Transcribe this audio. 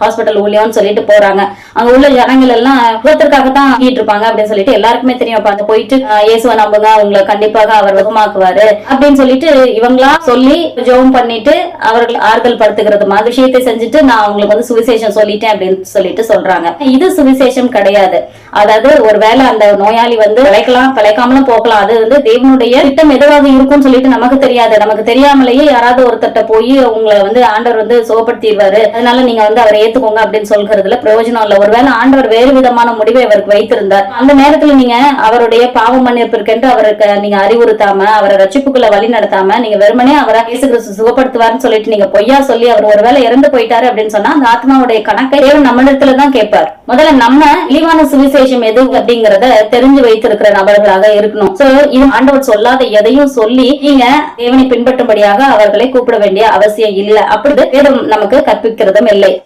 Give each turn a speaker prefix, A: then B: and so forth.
A: Hospital ஊழியம்னு சொல்லிட்டு போறாங்க. அங்க உள்ள ஜனங்கள் எல்லாம் விபத்திற்காகத்தான் இருப்பாங்க அப்படின்னு சொல்லிட்டு எல்லாருக்குமே தெரியும். அப்ப போயிட்டு இயேசுவை நம்புங்க, உங்களை கண்டிப்பாக அவர் சுகமாக்குவாரு அப்படின்னு சொல்லிட்டு இவங்களா சொல்லி ஜெபம் பண்ணிட்டு அவர்கள் ஆறுதல் படுத்துகிறது மாதிரி விஷயத்தை செஞ்சுட்டு நான் அவங்களுக்கு சுவிசேஷம் சொல்லிட்டேன் அப்படின்னு சொல்லிட்டு சொல்றாங்க. இது சுவிசேஷம் கிடையாது. அதாவது ஒருவேளை அந்த நோயாளி பிழைக்கலாம், பிழைக்காமலும் போகலாம். அது தேவனுடைய திட்டம் எதுவாக இருக்கும்னு சொல்லிட்டு நமக்கு தெரியாது. நமக்கு தெரியாமலேயே யாராவது ஒருத்தட்ட போய் உங்களை ஆண்டவர் சுகப்படுத்திடுவாரு, அதனால நீங்க அவரை ஏத்துக்கோங்க அப்படின்னு சொல்றதுல பிரயோஜனம் இல்ல. ஒருவேளை ஆண்டவர் வேறு விதமான முடிவை அவருக்கு வைத்திருந்தார். அந்த நேரத்துல நீங்க அவருடைய பாவ மன்னிப்பிற்கென்று அவருக்கு நீங்க அறிவுறுத்தாம, அவரை ரட்சிப்புக்குள்ள வழி நடத்தாம, நீங்க வெறுமனே அவரை இயேசு கிறிஸ்து சுகப்படுத்துவார்னு சொல்லிட்டு நீங்க பொய்யா சொல்லி அவர் ஒருவேளை இறந்து போயிட்டாரு அப்படின்னு சொன்னா அந்த ஆத்மாவுடைய கணக்கை தேவன் நம்மிடத்துல தான் கேட்பார். முதல்ல நம்ம இழிவான சுவிசேஷம் எது அப்படிங்கறத தெரிஞ்சு வைத்திருக்கிற நபர்களாக இருக்கணும். சோ இது ஆண்டவர் சொல்லாத எதையும் சொல்லி நீங்க தேவனை பின்பற்றும்படியாக அவர்களை கூப்பிட வேண்டிய அவசியம் இல்லை. அப்படி வேதம் நமக்கு கற்பிக்கிறதும் இல்லை.